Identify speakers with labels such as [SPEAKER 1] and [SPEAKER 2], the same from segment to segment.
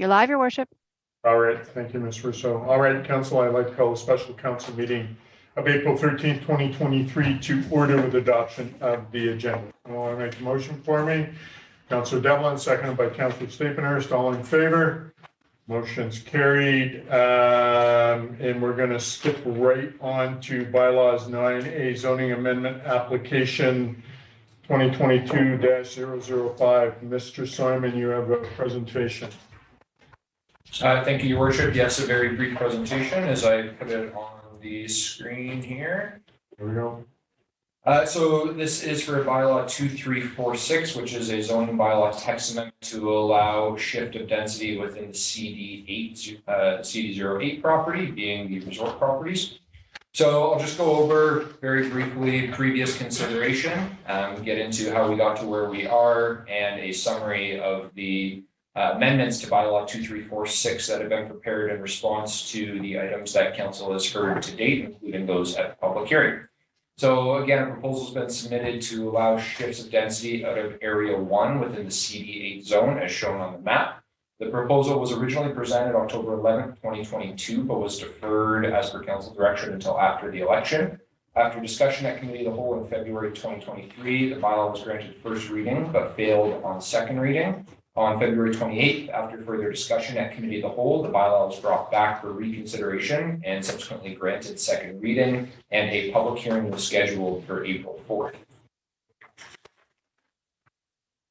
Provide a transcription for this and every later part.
[SPEAKER 1] You're live, Your Worship.
[SPEAKER 2] All right, thank you, Ms. Russo. All right, Council, I'd like to call a special council meeting of April 13th, 2023 to order with adoption of the agenda. I want to make a motion for me. Councilor Devlin, seconded by Councilor Stapenhurst. All in favor? Motion's carried. And we're going to skip right on to bylaws 9A zoning amendment application 2022-005. Mr. Simon, you have a presentation.
[SPEAKER 3] Thank you, Your Worship. Yes, a very brief presentation as I put it on the screen here.
[SPEAKER 2] Here we go.
[SPEAKER 3] So this is for bylaw 2346, which is a zoning bylaw text amendment to allow shift of density within the CD08 property, being the resort properties. So I'll just go over very briefly previous consideration, get into how we got to where we are, and a summary of the amendments to bylaw 2346 that have been prepared in response to the items that council has heard to date, including those at the public hearing. So again, a proposal has been submitted to allow shifts of density out of area 1 within the CD8 zone as shown on the map. The proposal was originally presented October 11th, 2022, but was deferred as per council direction until after the election. After discussion at committee of the whole in February 2023, the bylaw was granted first reading, but failed on second reading. On February 28th, after further discussion at committee of the whole, the bylaw was brought back for reconsideration and subsequently granted second reading, and a public hearing was scheduled for April 4th.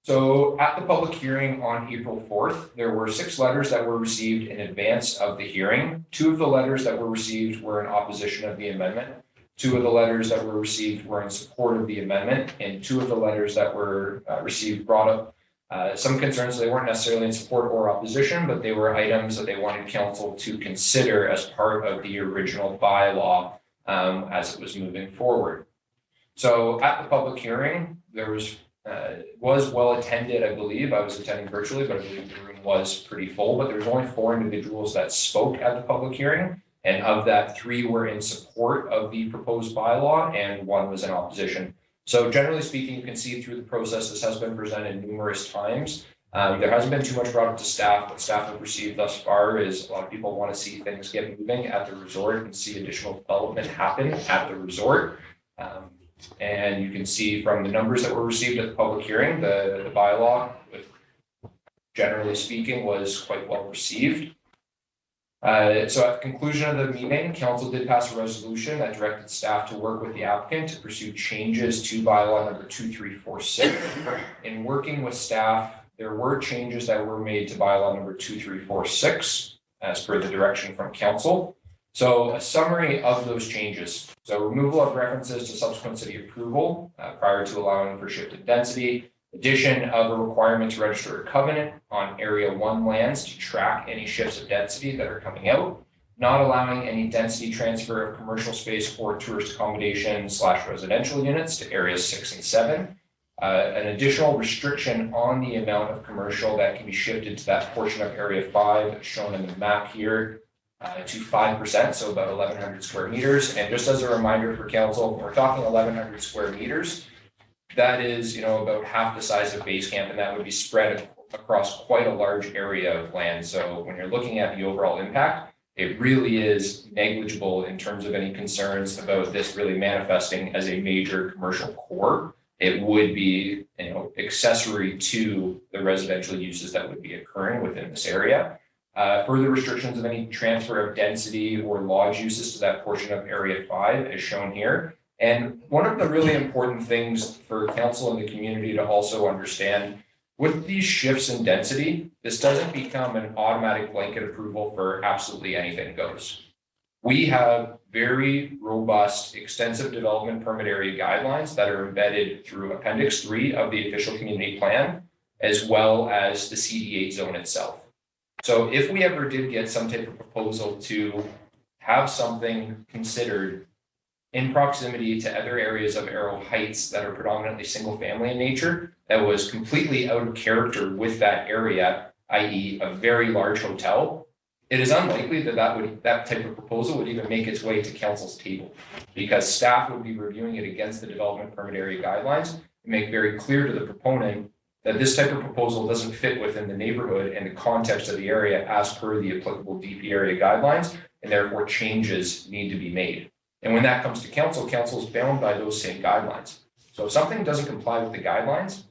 [SPEAKER 3] So at the public hearing on April 4th, there were 6 letters that were received in advance of the hearing. 2 of the letters that were received were in opposition of the amendment. 2 of the letters that were received were in support of the amendment, and 2 of the letters that were received brought up some concerns. They weren't necessarily in support or opposition, but they were items that they wanted council to consider as part of the original bylaw as it was moving forward. So at the public hearing, there was well attended, I believe. I was attending virtually, but I believe the room was pretty full, but there was only 4 individuals that spoke at the public hearing. And of that, 3 were in support of the proposed bylaw and 1 was in opposition. So generally speaking, you can see through the process, this has been presented numerous times. There hasn't been too much brought up to staff. What staff have received thus far is a lot of people want to see things get moving at the resort and see additional development happen at the resort. And you can see from the numbers that were received at the public hearing, the bylaw, generally speaking, was quite well received. So at the conclusion of the meeting, council did pass a resolution that directed staff to work with the applicant to pursue changes to bylaw number 2346. In working with staff, there were changes that were made to bylaw number 2346 as per the direction from council. So a summary of those changes. So removal of references to subsequent city approval prior to allowing for shifted density. Addition of a requirement to register a covenant on Area 1 lands to track any shifts of density that are coming out. Not allowing any density transfer of commercial space or tourist accommodation / residential units to areas 6 and 7. An additional restriction on the amount of commercial that can be shifted to that portion of Area 5 shown in the map here to 5%, so about 1,100 square meters. And just as a reminder for council, when we're talking 1,100 square meters, that is, about half the size of base camp, and that would be spread across quite a large area of land. So when you're looking at the overall impact, it really is negligible in terms of any concerns about this really manifesting as a major commercial core. It would be, accessory to the residential uses that would be occurring within this area. Further restrictions of any transfer of density or lodge uses to that portion of Area 5 as shown here. And one of the really important things for council and the community to also understand, with these shifts in density, this doesn't become an automatic blanket approval for absolutely anything goes. We have very robust, extensive development permit area guidelines that are embedded through Appendix 3 of the official community plan, as well as the CD8 zone itself. So if we ever did get some type of proposal to have something considered in proximity to other areas of Arrow Heights that are predominantly single family in nature, that was completely out of character with that area, i.e. a very large hotel, it is unlikely that type of proposal would even make its way to council's table, because staff would be reviewing it against the development permit area guidelines and make very clear to the proponent that this type of proposal doesn't fit within the neighborhood and the context of the area as per the applicable DP area guidelines, and therefore changes need to be made. And when that comes to council, council is bound by those same guidelines. So if something doesn't comply with the guidelines,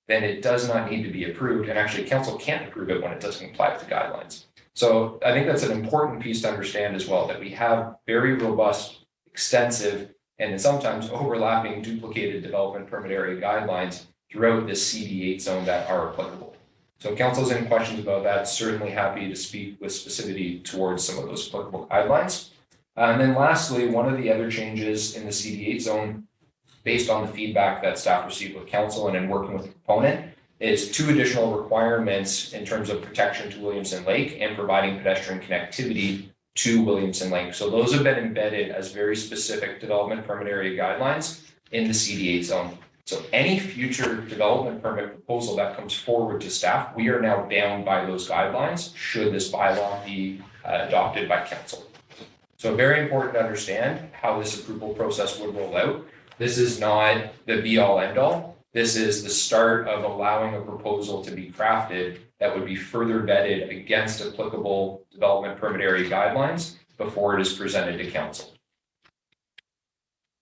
[SPEAKER 3] then it does not need to be approved, and actually council can't approve it when it doesn't comply with the guidelines. So I think that's an important piece to understand as well, that we have very robust, extensive, and sometimes overlapping duplicated development permit area guidelines throughout this CD8 zone that are applicable. So if council's any questions about that, certainly happy to speak with specificity towards some of those applicable guidelines. And then lastly, one of the other changes in the CD8 zone, based on the feedback that staff received with council and in working with the proponent, is 2 additional requirements in terms of protection to Williamson Lake and providing pedestrian connectivity to Williamson Lake. So those have been embedded as very specific development permit area guidelines in the CD8 zone. So any future development permit proposal that comes forward to staff, we are now bound by those guidelines should this bylaw be adopted by council. So very important to understand how this approval process would roll out. This is not the be all end all. This is the start of allowing a proposal to be crafted that would be further vetted against applicable development permit area guidelines before it is presented to council.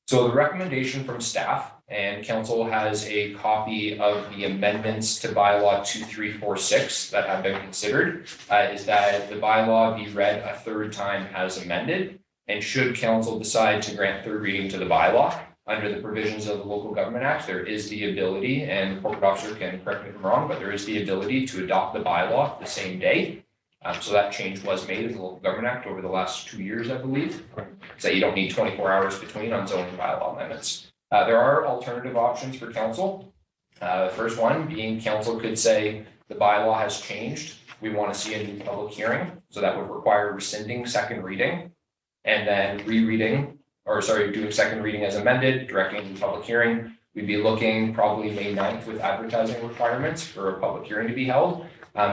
[SPEAKER 3] So the recommendation from staff, and council has a copy of the amendments to bylaw 2346 that have been considered, is that the bylaw be read a 3rd time as amended. And should council decide to grant 3rd reading to the bylaw, under the provisions of the Local Government Act, there is the ability, and the corporate officer can correct me if I'm wrong, but there is the ability to adopt the bylaw the same day. So that change was made in the Local Government Act over the last 2 years, I believe. So you don't need 24 hours between on zoning bylaw amendments. There are alternative options for council. The first one being council could say the bylaw has changed. We want to see a new public hearing. So that would require rescinding 2nd reading and then doing 2nd reading as amended, directing the public hearing. We'd be looking probably May 9th with advertising requirements for a public hearing to be held.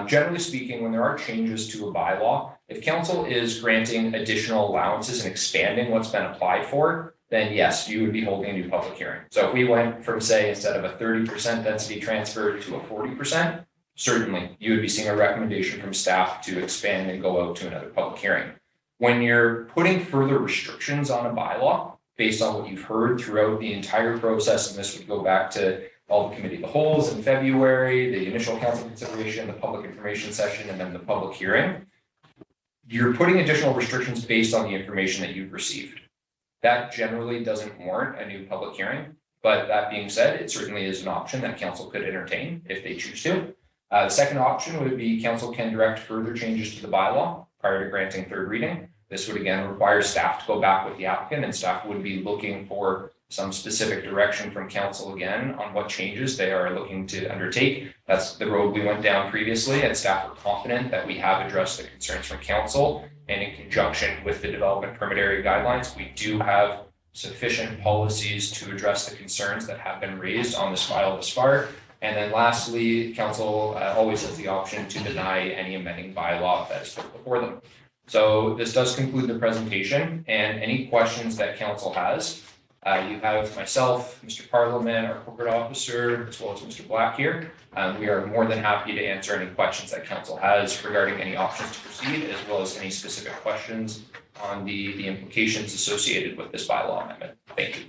[SPEAKER 3] Generally speaking, when there are changes to a bylaw, if council is granting additional allowances and expanding what's been applied for, then yes, you would be holding a new public hearing. So if we went from, say, instead of a 30% density transfer to a 40%, certainly you would be seeing a recommendation from staff to expand and go out to another public hearing. When you're putting further restrictions on a bylaw based on what you've heard throughout the entire process, and this would go back to all the committee of the wholes in February, the initial council consideration, the public information session, and then the public hearing, you're putting additional restrictions based on the information that you've received. That generally doesn't warrant a new public hearing, but that being said, it certainly is an option that council could entertain if they choose to. The second option would be council can direct further changes to the bylaw prior to granting 3rd reading. This would again require staff to go back with the applicant, and staff would be looking for some specific direction from council again on what changes they are looking to undertake. That's the road we went down previously, and staff are confident that we have addressed the concerns from council, and in conjunction with the development permit area guidelines, we do have sufficient policies to address the concerns that have been raised on this file thus far. And then lastly, council always has the option to deny any amending bylaw that is put before them. So this does conclude the presentation, and any questions that council has, you have myself, Mr. Parliament, our corporate officer, as well as Mr. Black here. We are more than happy to answer any questions that council has regarding any options to proceed, as well as any specific questions on the implications associated with this bylaw amendment. Thank you.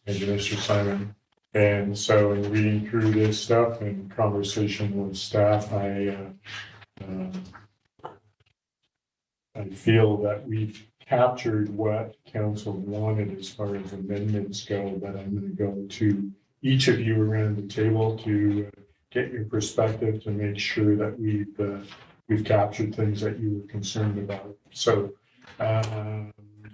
[SPEAKER 2] Thank you, Mr. Simon. And so in reading through this stuff and conversation with staff, I feel that we've captured what council wanted as far as amendments go, but I'm going to go to each of you around the table to get your perspective to make sure that we've captured things that you were concerned about. So,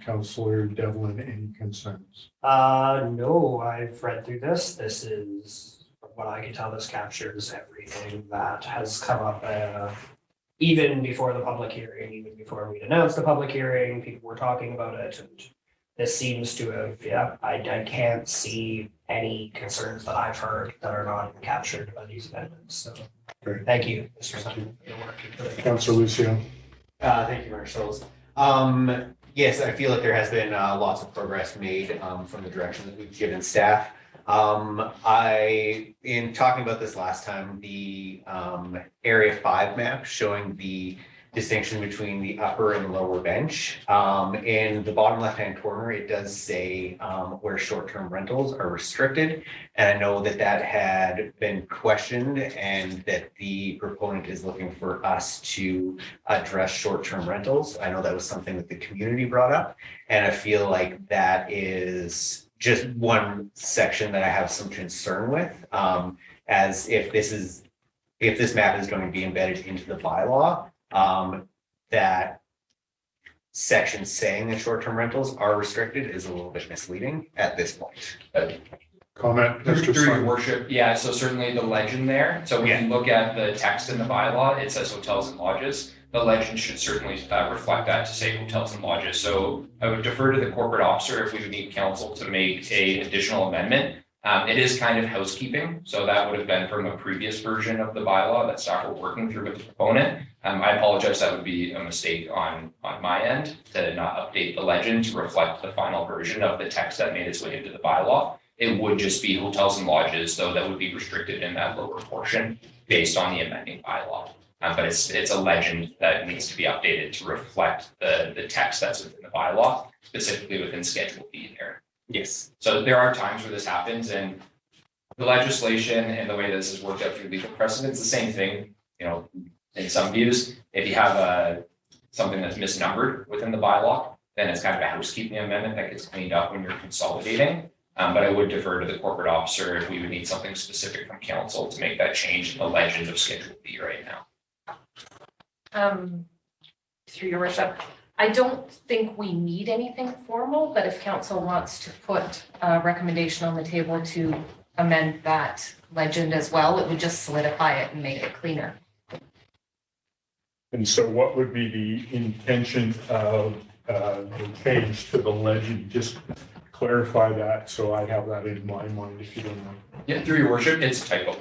[SPEAKER 2] Councillor Devlin, any concerns?
[SPEAKER 1] No, I've read through this. This is, from what I can tell, this captures everything that has come up even before the public hearing, even before we'd announced the public hearing, people were talking about it, and this seems to have, I can't see any concerns that I've heard that are not captured by these amendments. So thank you, Mr. Simon, for your work.
[SPEAKER 2] Councillor Lucio.
[SPEAKER 4] Thank you, Marshals. Yes, I feel like there has been lots of progress made from the direction that we've given staff. In talking about this last time, the Area 5 map showing the distinction between the upper and lower bench. In the bottom left-hand corner, it does say where short-term rentals are restricted. And I know that that had been questioned and that the proponent is looking for us to address short-term rentals. I know that was something that the community brought up. And I feel like that is just one section that I have some concern with, as if this map is going to be embedded into the bylaw, that section saying that short-term rentals are restricted is a little bit misleading at this point.
[SPEAKER 2] Comment,
[SPEAKER 3] Through
[SPEAKER 2] Mr.
[SPEAKER 3] your
[SPEAKER 2] Simon.
[SPEAKER 3] worship, yeah, so certainly the legend there, so when you look at the text in the bylaw, it says hotels and lodges. The legend should certainly reflect that to say hotels and lodges, so I would defer to the corporate officer if we would need counsel to make a additional amendment. It is kind of housekeeping, so that would have been from a previous version of the bylaw that staff were working through with the proponent. I apologize, that would be a mistake on my end to not update the legend to reflect the final version of the text that made its way into the bylaw. It would just be hotels and lodges, though, that would be restricted in that lower portion based on the amending bylaw. But it's a legend that needs to be updated to reflect the text that's within the bylaw, specifically within Schedule B there.
[SPEAKER 4] Yes.
[SPEAKER 3] So there are times where this happens, and the legislation and the way this is worked out through legal precedent is the same thing, you know, in some views. If you have something that's misnumbered within the bylaw, then it's kind of a housekeeping amendment that gets cleaned up when you're consolidating. But I would defer to the corporate officer if we would need something specific from council to make that change in the legend of Schedule B right now.
[SPEAKER 5] Through your worship, I don't think we need anything formal, but if council wants to put a recommendation on the table to amend that legend as well, it would just solidify it and make it cleaner.
[SPEAKER 2] And so what would be the intention of the change to the legend? Just clarify that so I have that in my mind, if you don't mind.
[SPEAKER 3] Yeah, through your worship, it's a typo.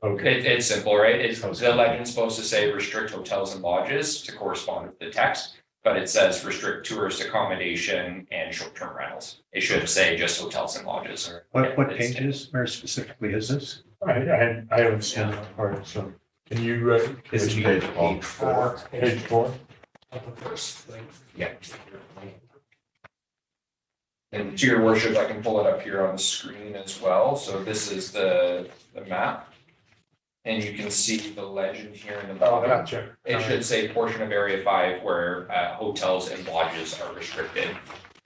[SPEAKER 2] Okay.
[SPEAKER 3] It's simple, right? It's the legend's supposed to say restrict hotels and lodges to correspond with the text, but it says restrict tourist accommodation and short-term rentals. It should say just hotels and lodges.
[SPEAKER 6] What pages, where specifically is this?
[SPEAKER 2] I haven't seen that part, so can you,
[SPEAKER 4] This is
[SPEAKER 6] page
[SPEAKER 4] page 4.
[SPEAKER 2] page 4?
[SPEAKER 1] Of the first thing.
[SPEAKER 4] Yeah.
[SPEAKER 3] And to your worship, I can pull it up here on the screen as well. So this is the map. And you can see the legend here in the
[SPEAKER 2] Oh,
[SPEAKER 3] bottom.
[SPEAKER 2] gotcha.
[SPEAKER 3] It should say portion of Area 5 where hotels and lodges are restricted.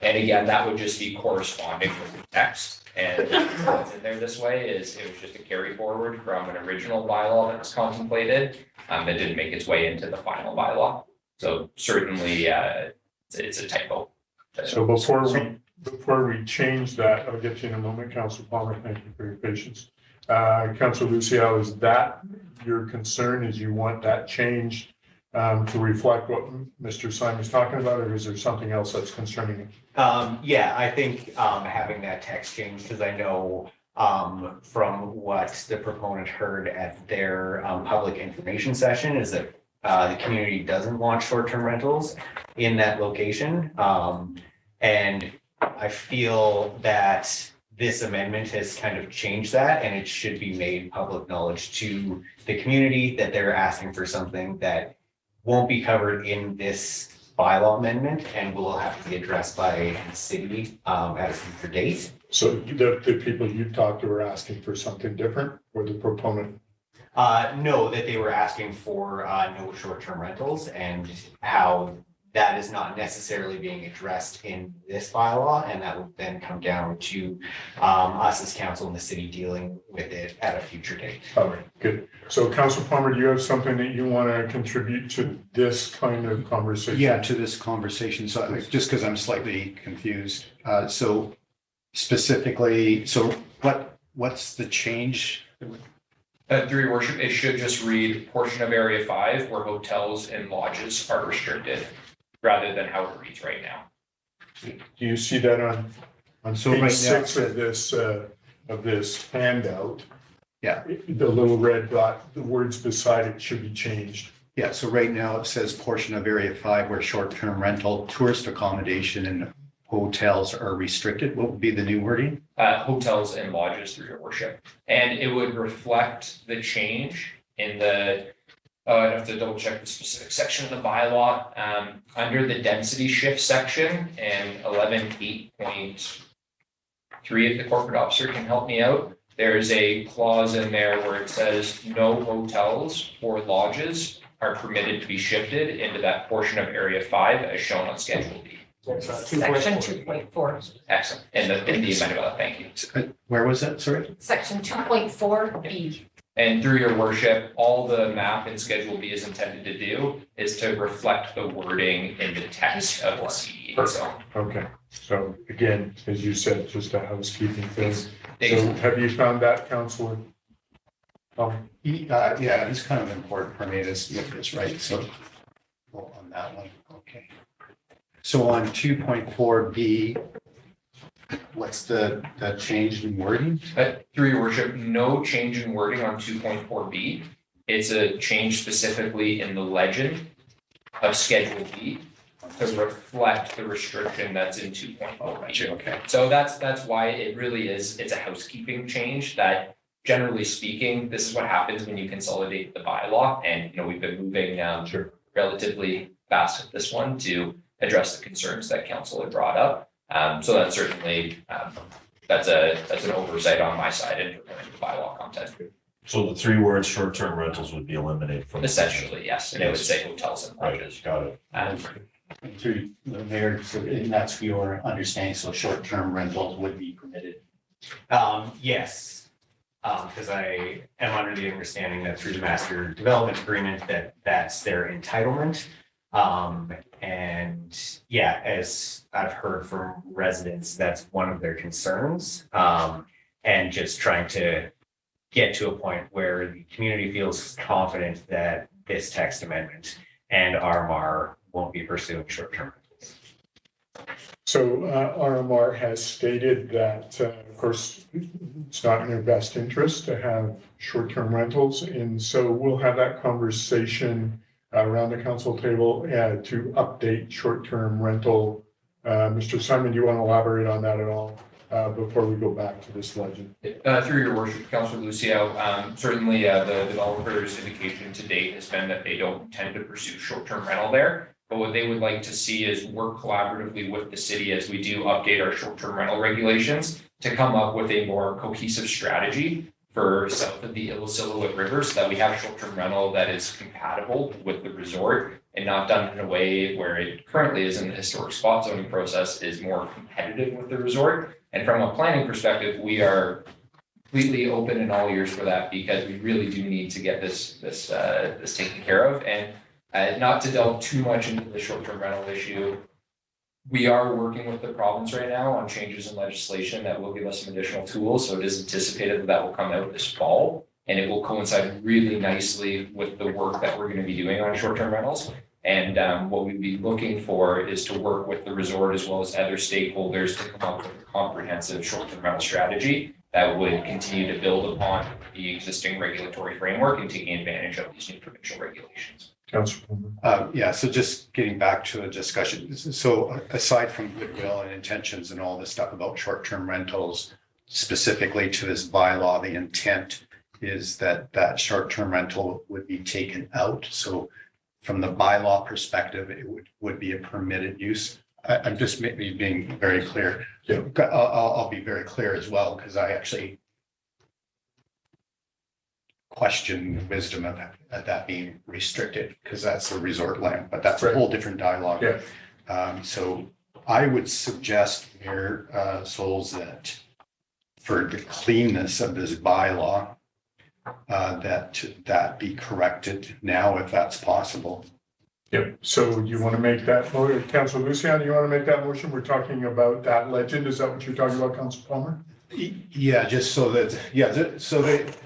[SPEAKER 3] And again, that would just be corresponding with the text. And what's in there this way is it was just a carry forward from an original bylaw that was contemplated that didn't make its way into the final bylaw. So certainly it's a typo.
[SPEAKER 2] So before we change that, I'll get you in a moment, Council Palmer, thank you for your patience. Council Lucial, is that your concern, is you want that change to reflect what Mr. Simon's talking about, or is there something else that's concerning you?
[SPEAKER 4] Yeah, I think having that text change, because I know from what the proponent heard at their public information session is that the community doesn't want short-term rentals in that location. And I feel that this amendment has kind of changed that, and it should be made public knowledge to the community that they're asking for something that won't be covered in this bylaw amendment and will have to be addressed by the city at a future date.
[SPEAKER 2] So the people you talked to were asking for something different, or the proponent?
[SPEAKER 4] No, that they were asking for no short-term rentals, and how that is not necessarily being addressed in this bylaw, and that will then come down to us as council and the city dealing with it at a future date.
[SPEAKER 2] All right, good. So Council Palmer, do you have something that you want to contribute to this kind of conversation?
[SPEAKER 6] Yeah, to this conversation. So just because I'm slightly confused. So specifically, so what's the change?
[SPEAKER 3] Through your worship, it should just read portion of Area 5 where hotels and lodges are restricted, rather than how it reads right now.
[SPEAKER 2] Do you see that on
[SPEAKER 6] So
[SPEAKER 2] page
[SPEAKER 6] right now
[SPEAKER 2] 6 of this handout?
[SPEAKER 6] Yeah.
[SPEAKER 2] The little red dot, the words beside it should be changed.
[SPEAKER 6] Yeah, so right now it says portion of Area 5 where short-term rental, tourist accommodation and hotels are restricted. What would be the new wording?
[SPEAKER 3] Hotels and lodges, through your worship. And it would reflect the change in the, I'd have to double check the specific section of the bylaw, under the density shift section and 11.8.3, if the corporate officer can help me out. There's a clause in there where it says no hotels or lodges are permitted to be shifted into that portion of Area 5 as shown on Schedule B.
[SPEAKER 5] Section 2.4.
[SPEAKER 3] Excellent. In the amendment, thank you.
[SPEAKER 6] Where was that? Sorry.
[SPEAKER 5] Section 2.4B.
[SPEAKER 3] And through your worship, all the map in Schedule B is intended to do is to reflect the wording in the text of the CDA. So,
[SPEAKER 2] Okay, so again, as you said, just a housekeeping thing. So
[SPEAKER 3] thanks.
[SPEAKER 2] have you found that, Councillor?
[SPEAKER 6] Yeah, it's kind of important for me to get this right. So well, on that one, okay. So on 2.4B, what's the change in wording?
[SPEAKER 3] Through your worship, no change in wording on 2.4B. It's a change specifically in the legend of Schedule B to reflect the restriction that's in 2.4B.
[SPEAKER 6] Okay.
[SPEAKER 3] So that's why it really is, it's a housekeeping change that, generally speaking, this is what happens when you consolidate the bylaw. And, we've been moving relatively fast with this one to address the concerns that council had brought up. So that's certainly, that's an oversight on my side in terms of the bylaw content.
[SPEAKER 7] So the 3 words short-term rentals would be eliminated from.
[SPEAKER 3] Essentially, yes, and it would say hotels and lodges.
[SPEAKER 7] Got it.
[SPEAKER 6] Through the mayor, so and that's your understanding, so short-term rentals would be permitted.
[SPEAKER 4] Yes, because I am under the understanding that through the master development agreement that that's their entitlement. And yeah, as I've heard from residents, that's one of their concerns. And just trying to get to a point where the community feels confident that this text amendment and RMR won't be pursuing short-term rentals.
[SPEAKER 2] So RMR has stated that, of course, it's not in their best interest to have short-term rentals. And so we'll have that conversation around the council table to update short-term rental. Mr. Simon, do you want to elaborate on that at all before we go back to this legend?
[SPEAKER 3] Through your worship, Councilor Lucio, certainly the developer's indication to date has been that they don't intend to pursue short-term rental there. But what they would like to see is work collaboratively with the city as we do update our short-term rental regulations to come up with a more cohesive strategy for south of the Illicilloit River so that we have short-term rental that is compatible with the resort and not done in a way where it currently is in the historic spot zoning process is more competitive with the resort. And from a planning perspective, we are completely open and all ears for that because we really do need to get this taken care of. And not to delve too much into the short-term rental issue, we are working with the province right now on changes in legislation that will give us some additional tools. So it is anticipated that will come out this fall, and it will coincide really nicely with the work that we're going to be doing on short-term rentals. And what we'd be looking for is to work with the resort as well as other stakeholders to come up with a comprehensive short-term rental strategy that would continue to build upon the existing regulatory framework and taking advantage of these new provincial regulations.
[SPEAKER 2] Councilor.
[SPEAKER 6] Yeah, so just getting back to a discussion. So aside from goodwill and intentions and all this stuff about short-term rentals, specifically to this bylaw, the intent is that that short-term rental would be taken out. So from the bylaw perspective, it would be a permitted use. I'm just maybe being very clear.
[SPEAKER 2] Yeah.
[SPEAKER 6] I'll be very clear as well, because I actually question the wisdom of that being restricted, because that's the resort land, but that's a whole different dialogue.
[SPEAKER 2] Yeah.
[SPEAKER 6] So I would suggest, Mayor Souls, that for the cleanness of this bylaw, that be corrected now, if that's possible.
[SPEAKER 2] Yep. So you want to make that motion, Councilor Lucian, you want to make that motion? We're talking about that legend. Is that what you're talking about, Councilor Palmer?
[SPEAKER 6] Yeah, just so that, so that,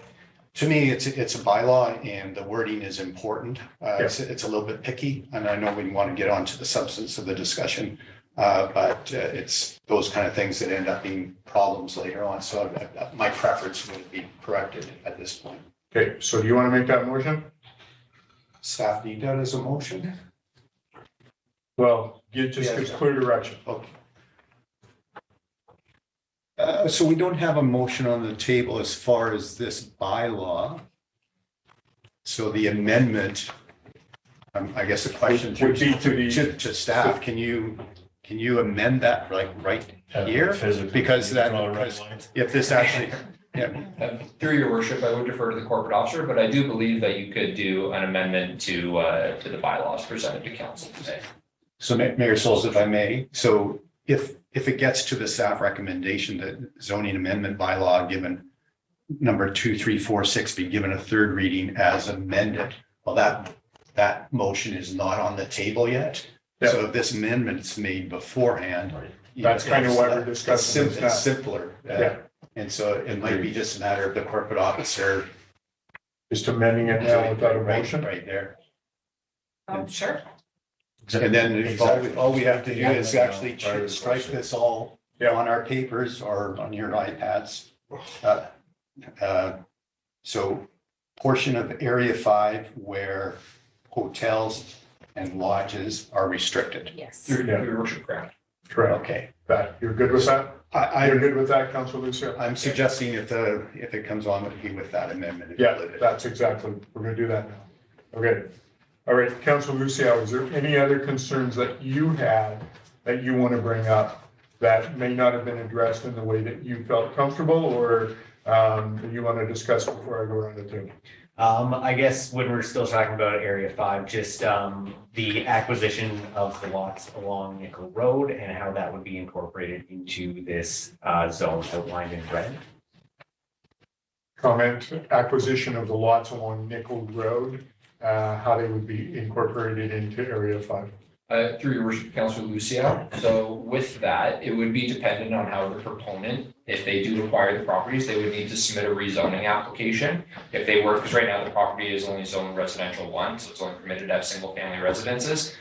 [SPEAKER 6] to me, it's a bylaw and the wording is important. It's a little bit picky, and I know we want to get on to the substance of the discussion, but it's those kind of things that end up being problems later on. So my preference would be corrected at this point.
[SPEAKER 2] Okay, so do you want to make that motion?
[SPEAKER 6] Staff need that as a motion?
[SPEAKER 2] Well, just gives clear direction.
[SPEAKER 6] Okay. So we don't have a motion on the table as far as this bylaw. So the amendment, I guess the question
[SPEAKER 2] Would be to the-
[SPEAKER 6] to staff, can you amend that like right here?
[SPEAKER 7] Physically,
[SPEAKER 6] Because
[SPEAKER 7] you
[SPEAKER 6] that,
[SPEAKER 7] draw red
[SPEAKER 6] because
[SPEAKER 7] lines.
[SPEAKER 6] if this actually, yeah,
[SPEAKER 3] Through your worship, I would defer to the corporate officer, but I do believe that you could do an amendment to the bylaws presented to council today.
[SPEAKER 6] so Mayor Souls, if I may, so if it gets to the staff recommendation that zoning amendment bylaw given number 2, 3, 4, 6 be given a third reading as amended, well, that motion is not on the table yet. So if this amendment's made beforehand.
[SPEAKER 2] That's kind of what we're discussing.
[SPEAKER 6] It's simpler.
[SPEAKER 2] Yeah.
[SPEAKER 6] And so it might be just a matter of the corporate officer.
[SPEAKER 2] Just amending it now without a motion.
[SPEAKER 6] Right there.
[SPEAKER 5] Oh, sure.
[SPEAKER 6] And then if all we have to do
[SPEAKER 7] Yeah.
[SPEAKER 6] is actually
[SPEAKER 7] Prior to the
[SPEAKER 6] strike
[SPEAKER 7] question.
[SPEAKER 6] this all
[SPEAKER 2] Yeah.
[SPEAKER 6] on our papers or on your iPads. So portion of Area 5 where hotels and lodges are restricted.
[SPEAKER 5] Yes.
[SPEAKER 3] Through your worship, correct?
[SPEAKER 2] Correct.
[SPEAKER 6] Okay.
[SPEAKER 2] That, you're good with that?
[SPEAKER 6] I,
[SPEAKER 2] You're good with that, Councilor Lucio?
[SPEAKER 6] I'm suggesting if it comes on, it would be with that amendment.
[SPEAKER 2] Yeah, that's exactly, we're gonna do that now. Okay. All right, Councilor Lucio, is there any other concerns that you had that you want to bring up that may not have been addressed in the way that you felt comfortable or you want to discuss before I go around the table?
[SPEAKER 4] I guess when we're still talking about Area 5, just the acquisition of the lots along Nickel Road and how that would be incorporated into this zone outlined in red.
[SPEAKER 2] Comment, acquisition of the lots along Nickel Road, how they would be incorporated into Area 5.
[SPEAKER 3] Through your worship, Councilor Lucio. So with that, it would be dependent on how the proponent, if they do acquire the properties, they would need to submit a rezoning application. If they were, because right now the property is only zoned residential 1, so it's only permitted to have single family residences.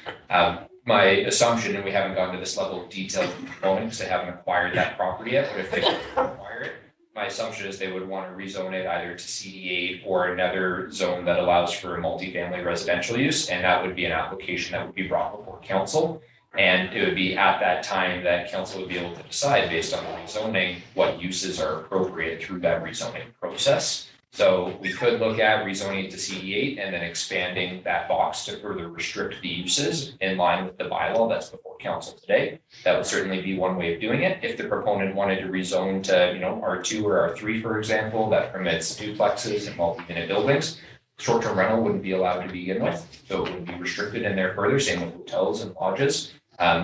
[SPEAKER 3] My assumption, and we haven't gotten to this level of detail with the proponent because they haven't acquired that property yet, but if they acquire it, my assumption is they would want to rezone it either to CD8 or another zone that allows for multifamily residential use. And that would be an application that would be brought before council. And it would be at that time that council would be able to decide based on the rezoning, what uses are appropriate through that rezoning process. So we could look at rezoning it to CD8 and then expanding that box to further restrict the uses in line with the bylaw that's before council today. That would certainly be one way of doing it. If the proponent wanted to rezone to, R2 or R3, for example, that permits duplexes and multi-unit buildings, short-term rental wouldn't be allowed to begin with, so it would be restricted in there further, same with hotels and lodges.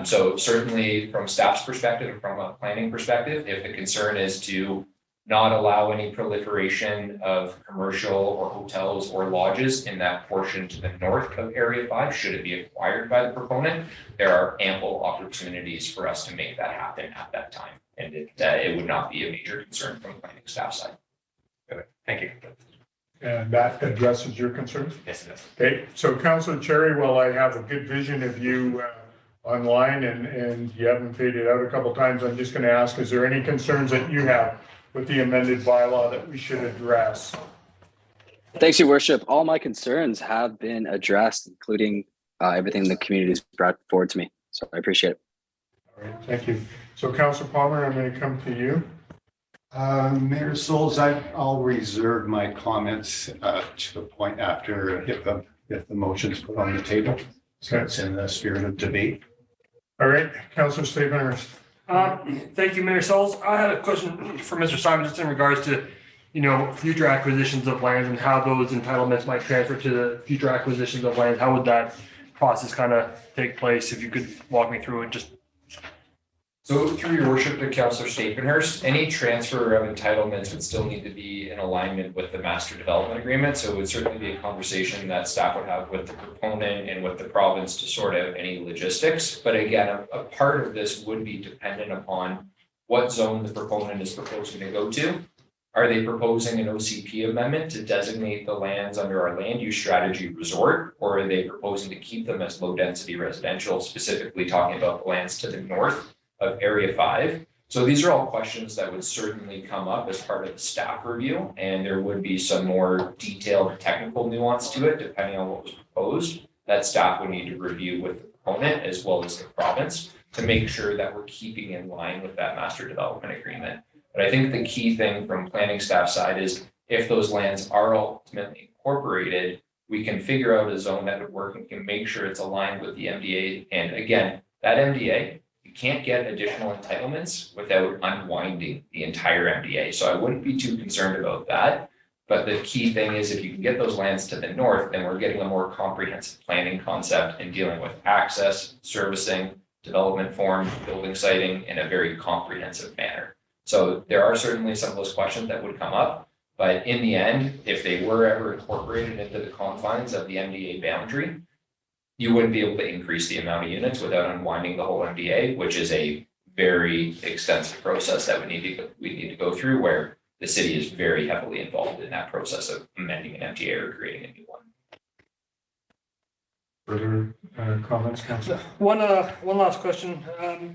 [SPEAKER 3] So certainly from staff's perspective and from a planning perspective, if the concern is to not allow any proliferation of commercial or hotels or lodges in that portion to the north of Area 5, should it be acquired by the proponent, there are ample opportunities for us to make that happen at that time. And it would not be a major concern from the planning staff side.
[SPEAKER 4] Thank you.
[SPEAKER 2] And that addresses your concerns?
[SPEAKER 4] Yes, it is.
[SPEAKER 2] Okay, so Councilor Cherry, while I have a good vision of you online and you haven't faded out a couple times, I'm just going to ask, is there any concerns that you have with the amended bylaw that we should address?
[SPEAKER 8] Thanks, Your Worship. All my concerns have been addressed, including everything the community has brought forward to me. So I appreciate it.
[SPEAKER 2] All right, thank you. So Councilor Palmer, I'm going to come to you.
[SPEAKER 6] Mayor Souls, I'll reserve my comments to the point after if the motion's put on the table. So it's in the spirit of debate.
[SPEAKER 2] All right, Councilor Stephenhurst.
[SPEAKER 9] Thank you, Mayor Souls. I had a question for Mr. Simon, just in regards to, future acquisitions of land and how those entitlements might transfer to the future acquisitions of land. How would that process kind of take place? If you could walk me through it, just.
[SPEAKER 3] So through your worship to Councilor Staphenhurst, any transfer of entitlements would still need to be in alignment with the master development agreement. So it would certainly be a conversation that staff would have with the proponent and with the province to sort out any logistics. But again, a part of this would be dependent upon what zone the proponent is proposing to go to. Are they proposing an OCP amendment to designate the lands under our land use strategy resort, or are they proposing to keep them as low density residential, specifically talking about the lands to the north of Area 5? So these are all questions that would certainly come up as part of the staff review, and there would be some more detailed technical nuance to it depending on what was proposed that staff would need to review with the proponent as well as the province to make sure that we're keeping in line with that master development agreement. But I think the key thing from planning staff side is if those lands are ultimately incorporated, we can figure out a zone that would work and can make sure it's aligned with the MDA. And again, that MDA, you can't get additional entitlements without unwinding the entire MDA. So I wouldn't be too concerned about that. But the key thing is if you can get those lands to the north, then we're getting a more comprehensive planning concept and dealing with access, servicing, development form, building siting in a very comprehensive manner. So there are certainly some of those questions that would come up, but in the end, if they were ever incorporated into the confines of the MDA boundary, you wouldn't be able to increase the amount of units without unwinding the whole MDA, which is a very extensive process that we need to go through, where the city is very heavily involved in that process of amending an MDA or creating a new one.
[SPEAKER 2] Further comments, Councillor?
[SPEAKER 9] One last question,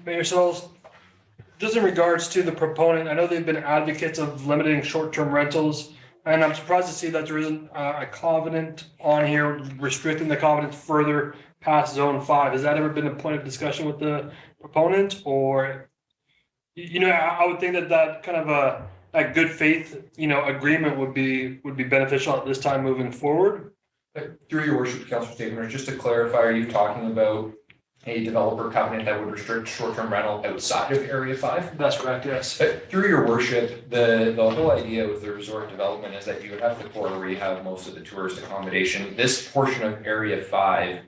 [SPEAKER 9] Mayor Sauls. Just in regards to the proponent, I know they've been advocates of limiting short-term rentals, and I'm surprised to see that there isn't a covenant on here restricting the covenant further past zone 5. Has that ever been a point of discussion with the proponent, or, I would think that kind of a good faith, agreement would be beneficial at this time moving forward?
[SPEAKER 3] Through your worship, Councillor Statement, just to clarify, are you talking about a developer covenant that would restrict short-term rental outside of Area 5?
[SPEAKER 9] That's correct, yes.
[SPEAKER 3] Through your worship, the whole idea with the resort development is that you would have the core where you have most of the tourist accommodation. This portion of Area 5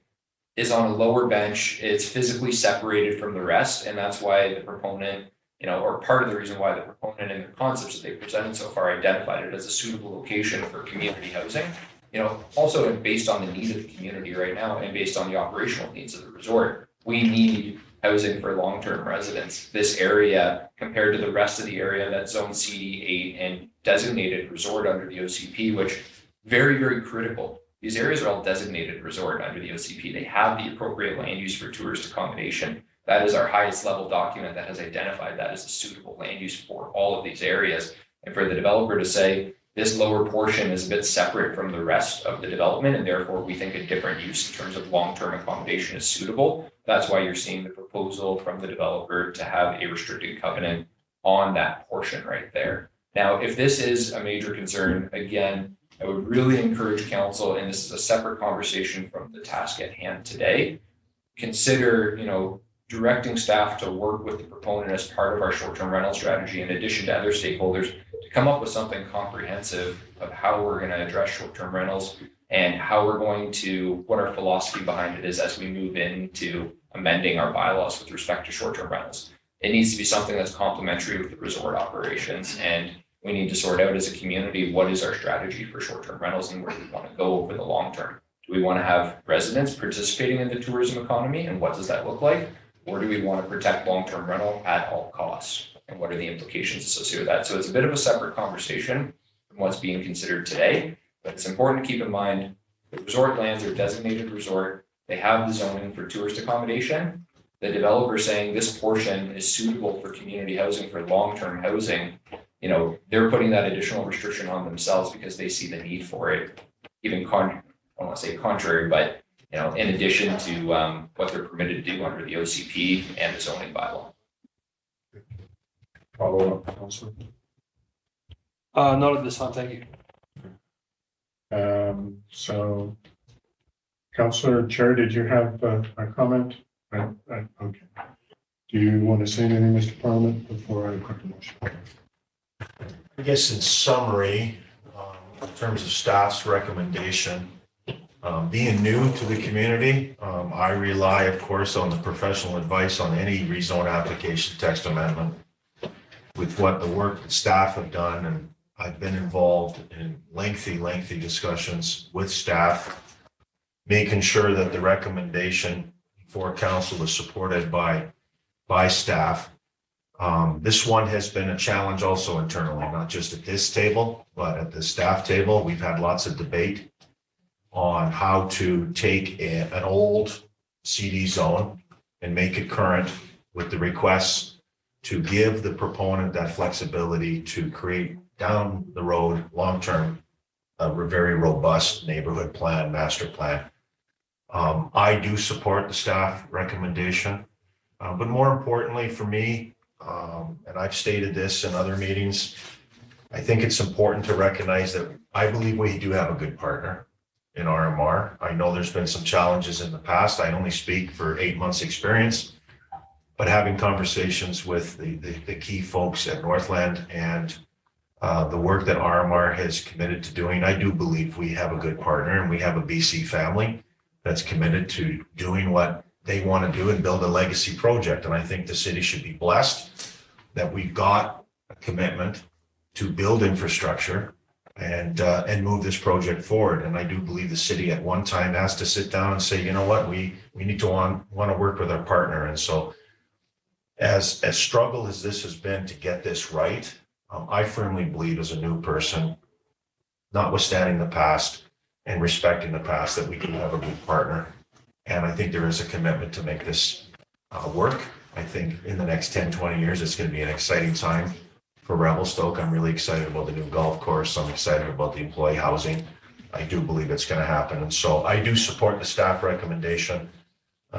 [SPEAKER 3] is on a lower bench. It's physically separated from the rest, and that's why the proponent, or part of the reason why the proponent and the concepts that they presented so far identified it as a suitable location for community housing. Also based on the need of the community right now and based on the operational needs of the resort, we need housing for long-term residents. This area, compared to the rest of the area, that's zone CD8 and designated resort under the OCP, which very, very critical. These areas are all designated resort under the OCP. They have the appropriate land use for tourist accommodation. That is our highest level document that has identified that as a suitable land use for all of these areas. And for the developer to say, this lower portion is a bit separate from the rest of the development, and therefore we think a different use in terms of long-term accommodation is suitable. That's why you're seeing the proposal from the developer to have a restricted covenant on that portion right there. Now, if this is a major concern, again, I would really encourage council, and this is a separate conversation from the task at hand today, consider, directing staff to work with the proponent as part of our short-term rental strategy, in addition to other stakeholders, to come up with something comprehensive of how we're going to address short-term rentals and how we're going to, what our philosophy behind it is as we move into amending our bylaws with respect to short-term rentals. It needs to be something that's complementary with the resort operations, and we need to sort out as a community what is our strategy for short-term rentals and where we want to go over the long term. Do we want to have residents participating in the tourism economy, and what does that look like? Or do we want to protect long-term rental at all costs? And what are the implications associated with that? So it's a bit of a separate conversation from what's being considered today, but it's important to keep in mind the resort lands are designated resort. They have the zoning for tourist accommodation. The developer saying this portion is suitable for community housing, for long-term housing, they're putting that additional restriction on themselves because they see the need for it, even I don't want to say contrary, but in addition to what they're permitted to do under the OCP and the zoning bylaw.
[SPEAKER 2] Follow up, Councillor.
[SPEAKER 9] Not at this time, thank you.
[SPEAKER 2] So, Councillor Chair, did you have a comment? Okay. Do you want to say anything, Mr. Parliament, before I put the motion?
[SPEAKER 7] I guess in summary, in terms of staff's recommendation, being new to the community, I rely, of course, on the professional advice on any rezone application text amendment. With what the work that staff have done, and I've been involved in lengthy discussions with staff, making sure that the recommendation for council is supported by staff. This one has been a challenge also internally, not just at this table, but at the staff table. We've had lots of debate on how to take an old CD zone and make it current with the requests to give the proponent that flexibility to create down the road, long-term, a very robust neighborhood plan, master plan. I do support the staff recommendation, but more importantly for me, and I've stated this in other meetings, I think it's important to recognize that I believe we do have a good partner in RMR. I know there's been some challenges in the past. I only speak for 8 months' experience, but having conversations with the key folks at Northland and the work that RMR has committed to doing, I do believe we have a good partner, and we have a BC family that's committed to doing what they want to do and build a legacy project. And I think the city should be blessed that we've got a commitment to build infrastructure and move this project forward. And I do believe the city at one time has to sit down and say, you know what, we need to want to work with our partner. And so as struggle as this has been to get this right, I firmly believe as a new person, notwithstanding the past and respecting the past, that we do have a good partner. And I think there is a commitment to make this work. I think in the next 10, 20 years, it's going to be an exciting time for Revelstoke. I'm really excited about the new golf course. I'm excited about the employee housing. I do believe it's going to happen. And so I do support the staff recommendation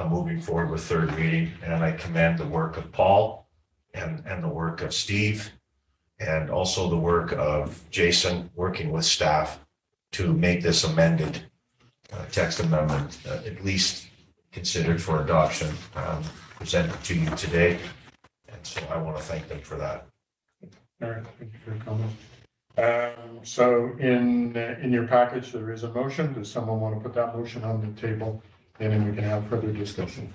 [SPEAKER 7] moving forward with third reading. And I commend the work of Paul and the work of Steve, and also the work of Jason working with staff to make this amended text amendment at least considered for adoption presented to you today. And so I want to thank them for that.
[SPEAKER 2] All right, thank you for your comment. So in your package, there is a motion. Does someone want to put that motion on the table? And then we can have further discussion.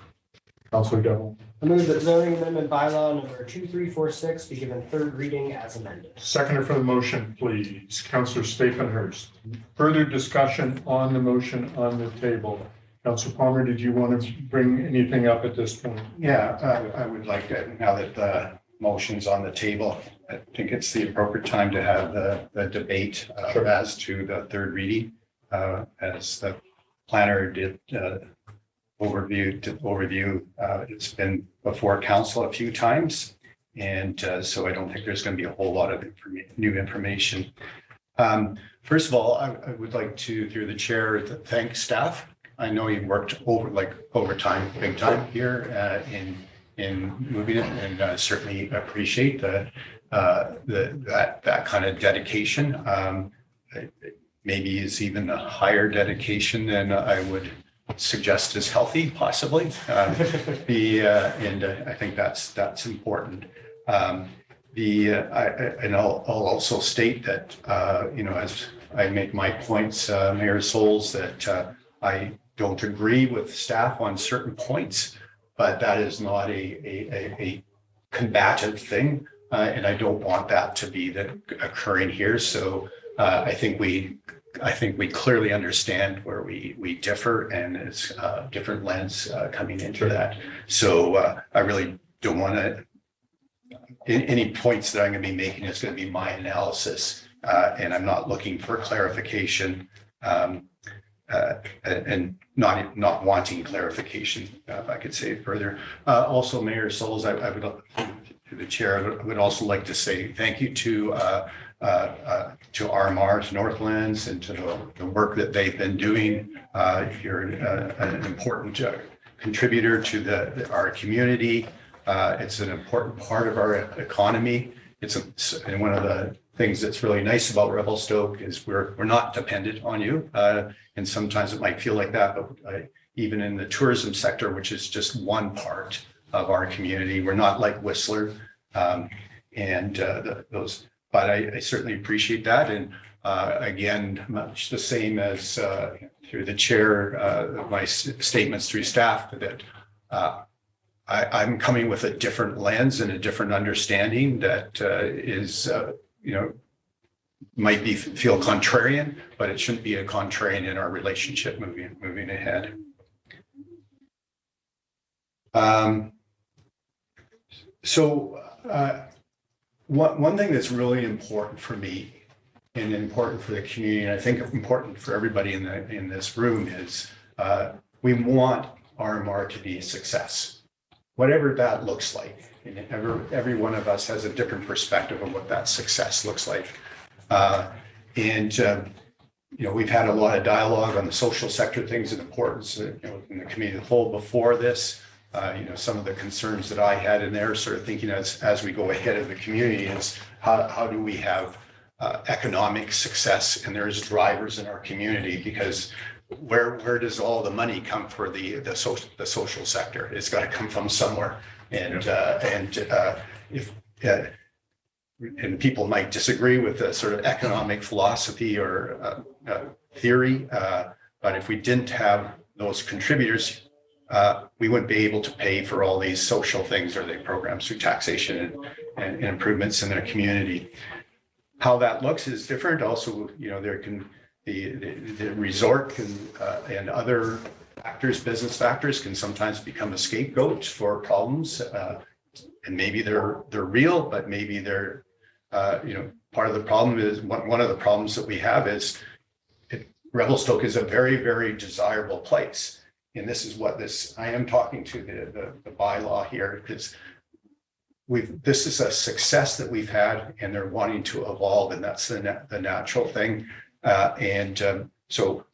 [SPEAKER 2] Councilor Devil.
[SPEAKER 1] I move that zoning amendment bylaw number 2346 be given third reading as amended.
[SPEAKER 2] Seconder for the motion, please. Councilor Staphenhurst. Further discussion on the motion on the table. Councilor Palmer, did you want to bring anything up at this point?
[SPEAKER 6] Yeah, I would like to, now that the motion's on the table, I think it's the appropriate time to have the debate
[SPEAKER 2] Sure.
[SPEAKER 6] as to the third reading. As the planner did overview, it's been before council a few times. And so I don't think there's going to be a whole lot of new information. First of all, I would like to, through the chair, to thank staff. I know you've worked overtime, big time here in moving it, and certainly appreciate that kind of dedication. Maybe is even a higher dedication than I would suggest is healthy, possibly. And I think that's important. And I'll also state that as I make my points, Mayor Souls, that I don't agree with staff on certain points, but that is not a combative thing, and I don't want that to be occurring here. So I think we clearly understand where we differ, and it's a different lens coming into that. So I really don't want to, any points that I'm going to be making is going to be my analysis, and I'm not looking for clarification, and not wanting clarification, if I could say it further. Also, Mayor Souls, I would, to the chair, I would also like to say thank you to RMR, to Northlands, and to the work that they've been doing. You're an important contributor to our community. It's an important part of our economy. And one of the things that's really nice about Revelstoke is we're not dependent on you. And sometimes it might feel like that, but even in the tourism sector, which is just one part of our community, we're not like Whistler. But I certainly appreciate that. And again, much the same as through the chair, my statements through staff, that I'm coming with a different lens and a different understanding that is, might feel contrarian, but it shouldn't be a contrarian in our relationship moving ahead. One thing that's really important for me and important for the community, and I think important for everybody in this room, is we want RMR to be a success, whatever that looks like. And every one of us has a different perspective of what that success looks like. We've had a lot of dialogue on the social sector things and importance, in the community as a whole before this. some of the concerns that I had in there, sort of thinking as we go ahead of the community is how do we have economic success, and there's drivers in our community, because where does all the money come for the social sector? It's got to come from somewhere, and people might disagree with the sort of economic philosophy or theory, but if we didn't have those contributors, we wouldn't be able to pay for all these social things or the programs through taxation and improvements in their community. How that looks is different. Also, there can the resort and other factors, business factors, can sometimes become a scapegoat for problems, and maybe they're real, but maybe they're part of the problem is one of the problems that we have is Revelstoke is a very, very desirable place. And this is what I am talking to the bylaw here, because this is a success that we've had, and they're wanting to evolve, and that's the natural thing. So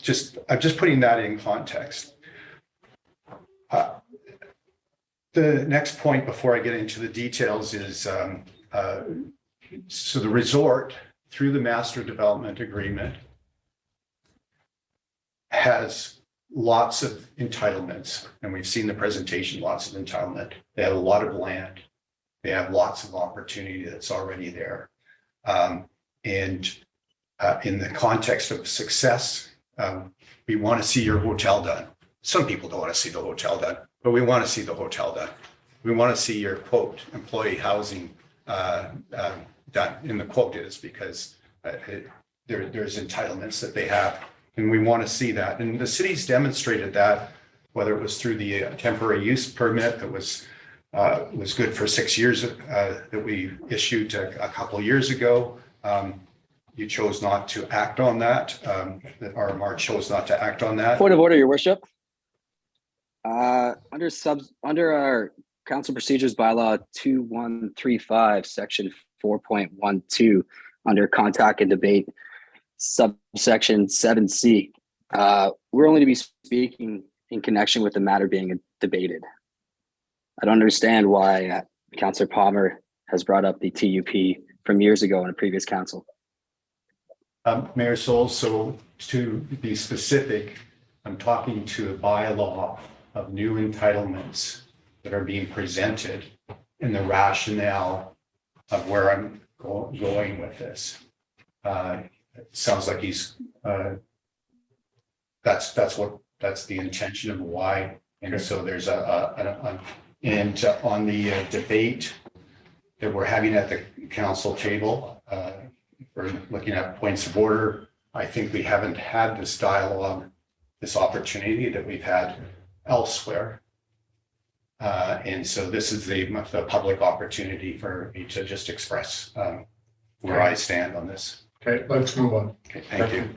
[SPEAKER 6] I'm just putting that in context. The next point before I get into the details is, so the resort, through the master development agreement, has lots of entitlements, and we've seen the presentation, lots of entitlement. They have a lot of land. They have lots of opportunity that's already there. In the context of success, we want to see your hotel done. Some people don't want to see the hotel done, but we want to see the hotel done. We want to see your quote, employee housing done. And the quote is because there's entitlements that they have, and we want to see that. And the city's demonstrated that, whether it was through the temporary use permit that was good for 6 years that we issued a couple of years ago. You chose not to act on that. RMR chose not to act on that.
[SPEAKER 8] Point of order, Your Worship. Under our council procedures bylaw 2135, section 4.12, under contact and debate, subsection 7C, we're only to be speaking in connection with the matter being debated. I don't understand why Councillor Palmer has brought up the TUP from years ago in a previous council.
[SPEAKER 6] Mayor Souls, so to be specific, I'm talking to a bylaw of new entitlements that are being presented and the rationale of where I'm going with this. It sounds like he's that's the intention of why. And so there's and on the debate that we're having at the council table, we're looking at points of order. I think we haven't had this dialogue, this opportunity that we've had elsewhere. And so this is the public opportunity for me to just express where I stand on this.
[SPEAKER 2] Okay, let's move on.
[SPEAKER 6] Okay, thank you.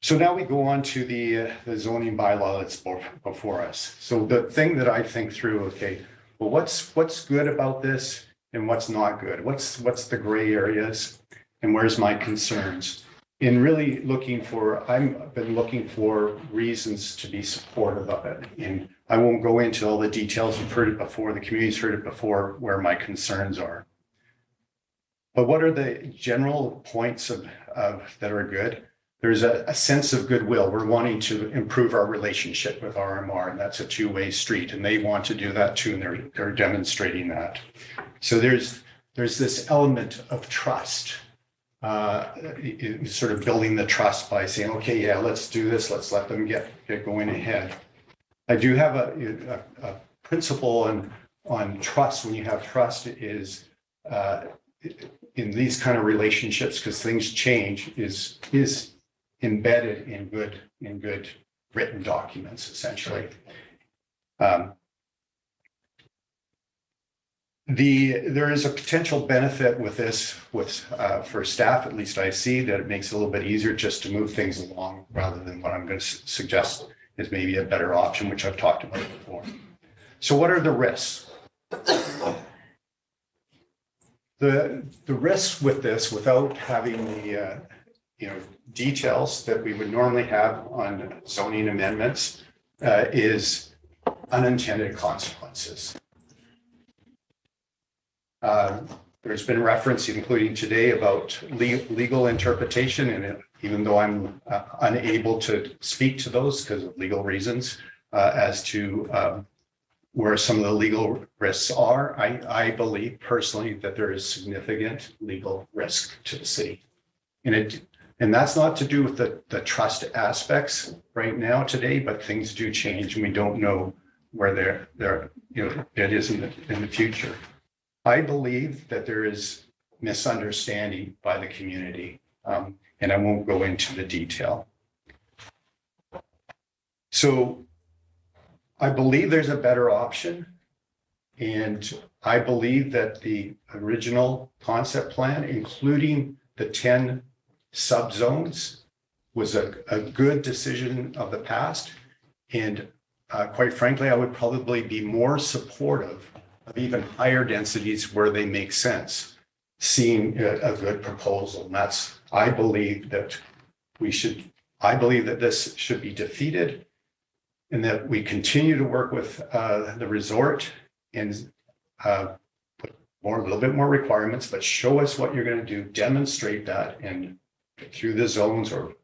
[SPEAKER 6] So now we go on to the zoning bylaw that's before us. So the thing that I think through, okay, well, what's good about this and what's not good? What's the gray areas and where's my concerns? In really I've been looking for reasons to be supportive of it. And I won't go into all the details. You've heard it before. The community's heard it before where my concerns are. But what are the general points that are good? There's a sense of goodwill. We're wanting to improve our relationship with RMR, and that's a two-way street, and they want to do that too, and they're demonstrating that. So there's this element of trust, sort of building the trust by saying, okay, yeah, let's do this. Let's let them get going ahead. I do have a principle on trust. When you have trust is in these kind of relationships, because things change, is embedded in good written documents, essentially. There is a potential benefit with this for staff, at least I see, that it makes it a little bit easier just to move things along rather than what I'm going to suggest is maybe a better option, which I've talked about before. So what are the risks? The risks with this, without having the details that we would normally have on zoning amendments, is unintended consequences. There's been reference, including today, about legal interpretation, and even though I'm unable to speak to those because of legal reasons as to where some of the legal risks are, I believe personally that there is significant legal risk to the city. And that's not to do with the trust aspects right now today, but things do change and we don't know where it is in the future. I believe that there is misunderstanding by the community, and I won't go into the detail. So I believe there's a better option, and I believe that the original concept plan, including the 10 subzones, was a good decision of the past. And quite frankly, I would probably be more supportive of even higher densities where they make sense, seeing a good proposal. And that's, I believe that this should be defeated, and that we continue to work with the resort and put a little bit more requirements, but show us what you're going to do, demonstrate that, and through the zones or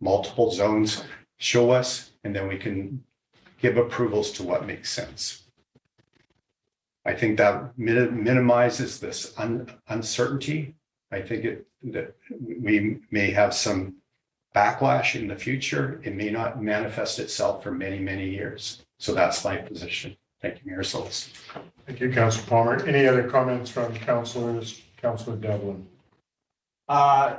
[SPEAKER 6] multiple zones, show us, and then we can give approvals to what makes sense. I think that minimizes this uncertainty. I think that we may have some backlash in the future. It may not manifest itself for many, many years. So that's my position. Thank you, Mayor Solis.
[SPEAKER 2] Thank you, Councillor Palmer. Any other comments from councillors? Councillor Devlin.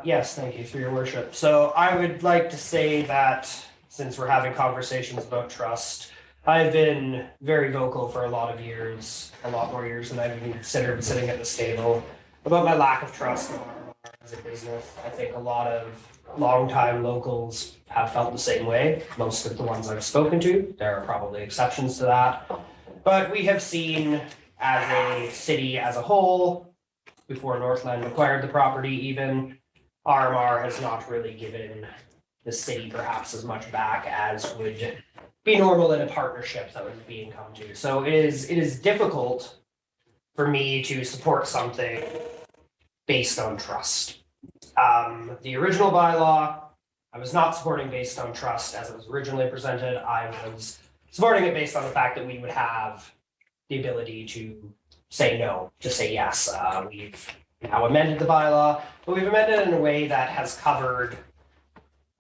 [SPEAKER 1] Yes, thank you, through your worship. So I would like to say that since we're having conversations about trust, I've been very vocal for a lot of years, a lot more years than I've even considered sitting at this table, about my lack of trust in RMR as a business. I think a lot of longtime locals have felt the same way. Most of the ones I've spoken to, there are probably exceptions to that. But we have seen as a city as a whole, before Northland acquired the property even, RMR has not really given the city perhaps as much back as would be normal in a partnership that was being come to. So it is difficult for me to support something based on trust. The original bylaw, I was not supporting based on trust as it was originally presented. I was supporting it based on the fact that we would have the ability to say no, to say yes. We've now amended the bylaw, but we've amended it in a way that has covered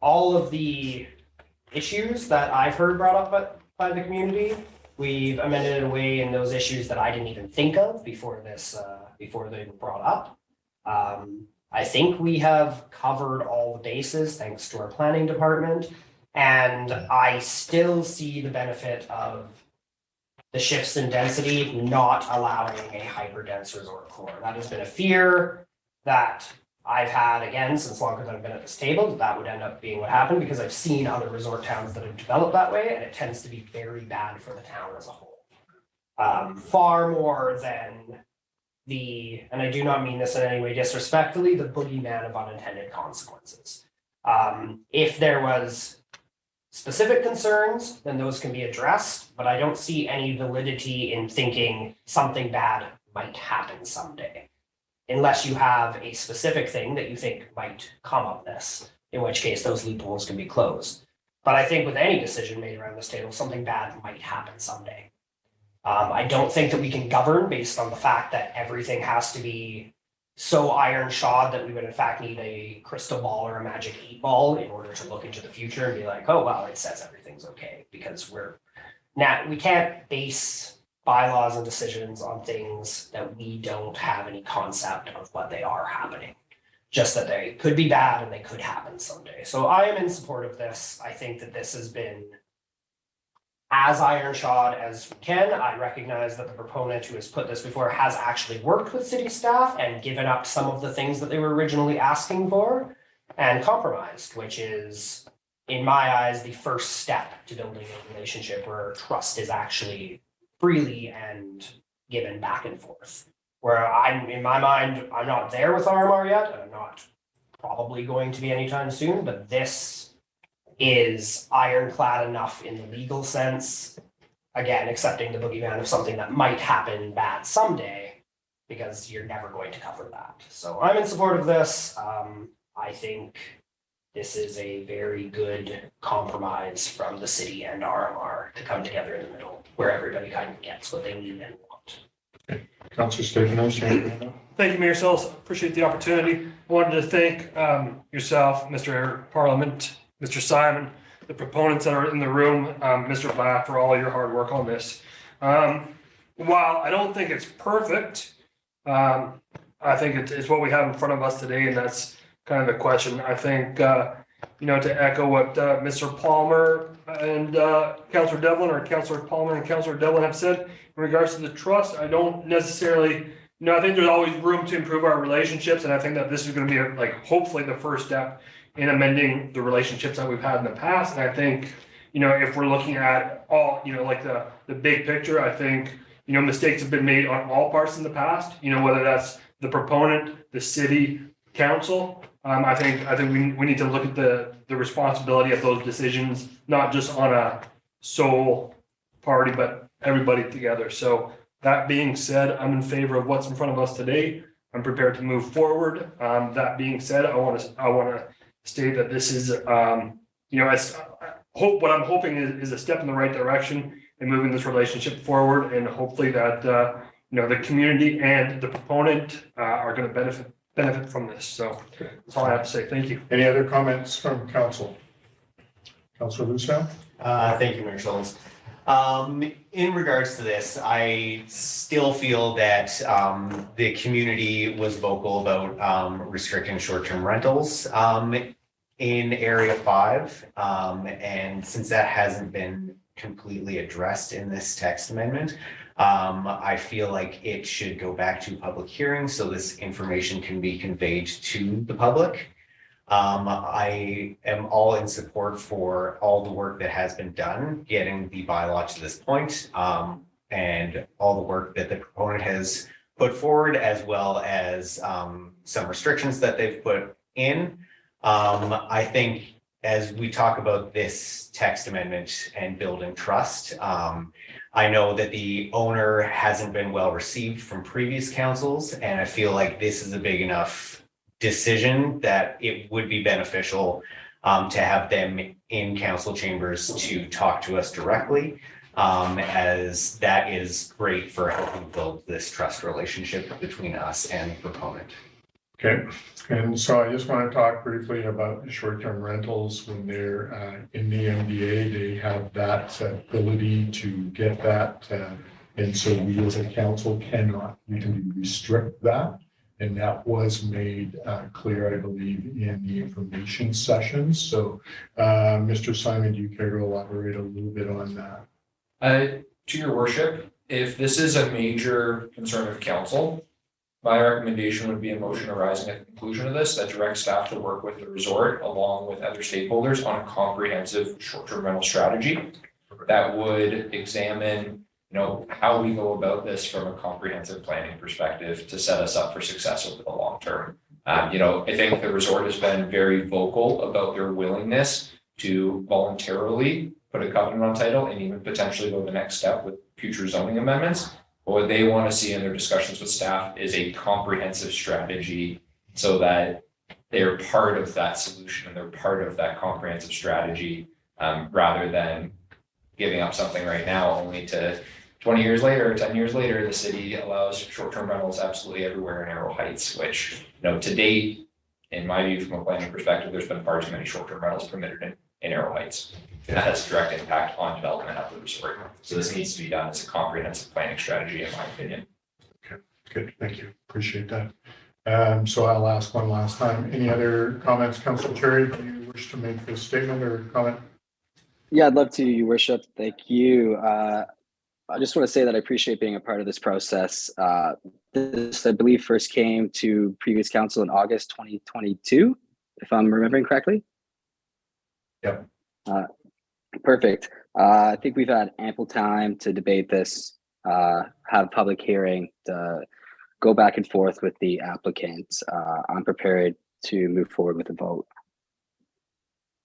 [SPEAKER 1] all of the issues that I've heard brought up by the community. We've amended it in a way in those issues that I didn't even think of before they were brought up. I think we have covered all the bases thanks to our planning department, and I still see the benefit of the shifts in density not allowing a hyperdense resort core. That has been a fear that I've had, again, since longer than I've been at this table, that would end up being what happened, because I've seen other resort towns that have developed that way, and it tends to be very bad for the town as a whole. Far more than and I do not mean this in any way disrespectfully, the boogeyman of unintended consequences. If there was specific concerns, then those can be addressed, but I don't see any validity in thinking something bad might happen someday, unless you have a specific thing that you think might come of this, in which case those loopholes can be closed. But I think with any decision made around this table, something bad might happen someday. I don't think that we can govern based on the fact that everything has to be so iron shod that we would in fact need a crystal ball or a magic 8-ball in order to look into the future and be like, oh, well, it says everything's okay, because we can't base bylaws and decisions on things that we don't have any concept of what they are happening. Just that they could be bad and they could happen someday. So I am in support of this. I think that this has been as iron shod as we can. I recognize that the proponent who has put this before has actually worked with city staff and given up some of the things that they were originally asking for and compromised, which is, in my eyes, the first step to building a relationship where trust is actually freely and given back and forth. Where in my mind, I'm not there with RMR yet, and I'm not probably going to be anytime soon, but this is ironclad enough in the legal sense. again, accepting the boogeyman of something that might happen bad someday, because you're never going to cover that. So I'm in support of this. I think this is a very good compromise from the city and RMR to come together in the middle, where everybody kind of gets what they need and want.
[SPEAKER 2] Councillor Stefanos, you have your hand up?
[SPEAKER 9] Thank you, Mayor Sills. Appreciate the opportunity. I wanted to thank yourself, Mr. Parliament, Mr. Simon, the proponents that are in the room, Mr. Black, for all your hard work on this. While I don't think it's perfect, I think it's what we have in front of us today, and that's kind of the question. I think, to echo what Mr. Palmer and Councillor Devlin, or Councillor Palmer and Councillor Devlin have said in regards to the trust, I don't necessarily, I think there's always room to improve our relationships, and I think that this is going to be hopefully the first step in amending the relationships that we've had in the past. And I think, if we're looking at all, the big picture, I think, mistakes have been made on all parts in the past, whether that's the proponent, the city, council. I think we need to look at the responsibility of those decisions, not just on a sole party, but everybody together. So that being said, I'm in favor of what's in front of us today. I'm prepared to move forward. That being said, I want to state that this is, what I'm hoping is a step in the right direction in moving this relationship forward, and hopefully that the community and the proponent are going to benefit from this. So that's all I have to say. Thank you.
[SPEAKER 2] Any other comments from council? Councillor Lucille?
[SPEAKER 4] Thank you, Mayor Schultz. In regards to this, I still feel that the community was vocal about restricting short-term rentals in Area 5. And since that hasn't been completely addressed in this text amendment, I feel like it should go back to public hearing so this information can be conveyed to the public. I am all in support for all the work that has been done, getting the bylaw to this point, and all the work that the proponent has put forward, as well as some restrictions that they've put in. I think as we talk about this text amendment and building trust, I know that the owner hasn't been well received from previous councils, and I feel like this is a big enough decision that it would be beneficial to have them in council chambers to talk to us directly, as that is great for helping build this trust relationship between us and the proponent.
[SPEAKER 2] Okay, and so I just want to talk briefly about the short-term rentals. When they're in the MDA, they have that ability to get that. And so we as a council cannot legally restrict that. And that was made clear, I believe, in the information sessions. So Mr. Simon, do you care to elaborate a little bit on that?
[SPEAKER 3] To your worship, if this is a major concern of council, my recommendation would be a motion arising at the conclusion of this that directs staff to work with the resort along with other stakeholders on a comprehensive short-term rental strategy that would examine, how we go about this from a comprehensive planning perspective to set us up for success over the long term. I think the resort has been very vocal about their willingness to voluntarily put a covenant on title and even potentially go the next step with future zoning amendments. But what they want to see in their discussions with staff is a comprehensive strategy so that they're part of that solution and they're part of that comprehensive strategy, rather than giving up something right now only to 20 years later, 10 years later, the city allows short-term rentals absolutely everywhere in Arrow Heights, which, to date, in my view, from a planning perspective, there's been far too many short-term rentals permitted in Arrow Heights. That has a direct impact on development of the resort. So this needs to be done as a comprehensive planning strategy, in my opinion.
[SPEAKER 2] Okay, good, thank you, appreciate that. So I'll ask one last time. Any other comments, Councillor Cherry? Do you wish to make a statement or comment?
[SPEAKER 8] Yeah, I'd love to, Your Worship. Thank you. I just want to say that I appreciate being a part of this process. This, I believe, first came to previous council in August 2022, if I'm remembering correctly.
[SPEAKER 2] Yep.
[SPEAKER 8] Perfect. I think we've had ample time to debate this, have public hearing, go back and forth with the applicant. I'm prepared to move forward with the vote.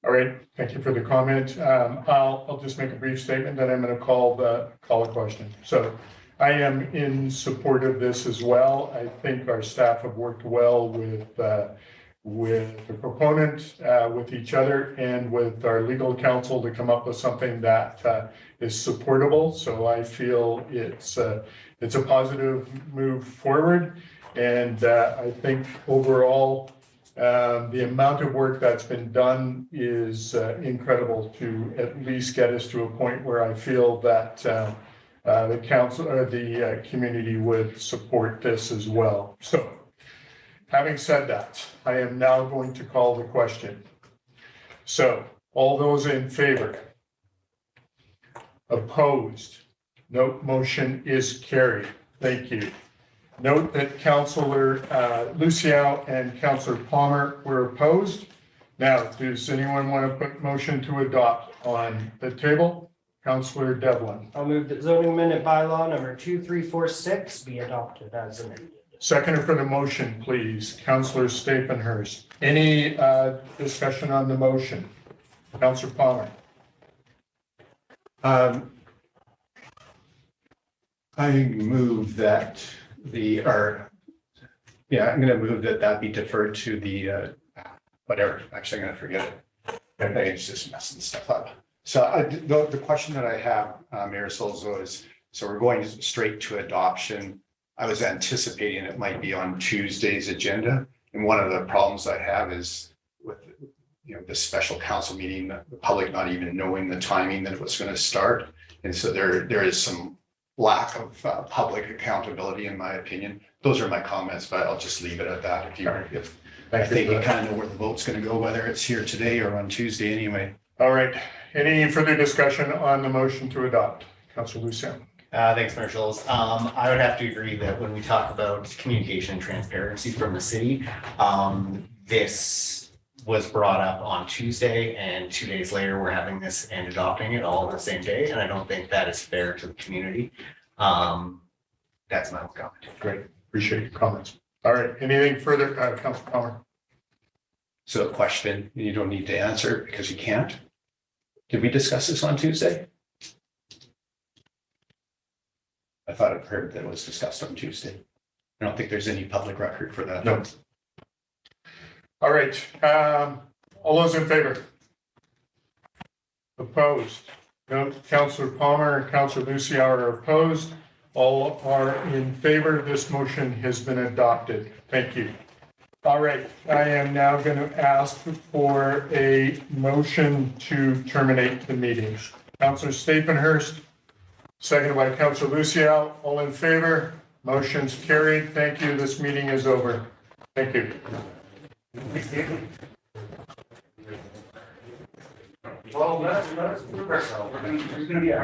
[SPEAKER 2] All right, thank you for the comment. I'll just make a brief statement, then I'm going to call a question. So I am in support of this as well. I think our staff have worked well with the proponent, with each other, and with our legal counsel to come up with something that is supportable. So I feel it's a positive move forward. And I think overall, the amount of work that's been done is incredible to at least get us to a point where I feel that the council or the community would support this as well. So having said that, I am now going to call the question. So all those in favor? Opposed? No, motion is carried. Thank you. Note that Councillor Luciao and Councillor Palmer were opposed. Now, does anyone want to put motion to adopt on the table? Councillor Devlin.
[SPEAKER 1] I'll move that zoning amendment bylaw number 2346 be adopted as amended.
[SPEAKER 2] Seconder for the motion, please. Councillor Stapenhurst. Any discussion on the motion? Councillor Palmer.
[SPEAKER 6] I move that I'm going to move that be deferred to the, whatever, actually I'm going to forget it. It's just messing stuff up. So the question that I have, Mayor Solzo, is, so we're going straight to adoption. I was anticipating it might be on Tuesday's agenda. And one of the problems I have is with, the special council meeting, the public not even knowing the timing that it was going to start. And so there is some lack of public accountability, in my opinion. Those are my comments, but I'll just leave it at that. If I think you kind of know where the vote's going to go, whether it's here today or on Tuesday anyway.
[SPEAKER 2] All right. Any further discussion on the motion to adopt? Councillor Lucian.
[SPEAKER 4] Thanks, Mayor Schultz. I would have to agree that when we talk about communication and transparency from the city, this was brought up on Tuesday, and 2 days later, we're having this and adopting it all on the same day. And I don't think that is fair to the community. That's my comment.
[SPEAKER 2] Great. Appreciate your comments. All right. Anything further, Councillor Palmer?
[SPEAKER 6] So a question you don't need to answer because you can't. Did we discuss this on Tuesday? I thought I'd heard that it was discussed on Tuesday. I don't think there's any public record for that.
[SPEAKER 2] No. All right. All those in favor? Opposed? No. Councillor Palmer and Councillor Luciao are opposed. All are in favor. This motion has been adopted. Thank you. All right. I am now going to ask for a motion to terminate the meeting. Councillor Stapenhurst, seconded by Councillor Luciao. All in favor? Motion's carried. Thank you. This meeting is over. Thank you.
[SPEAKER 9] Well, let's prove ourselves. We're gonna be a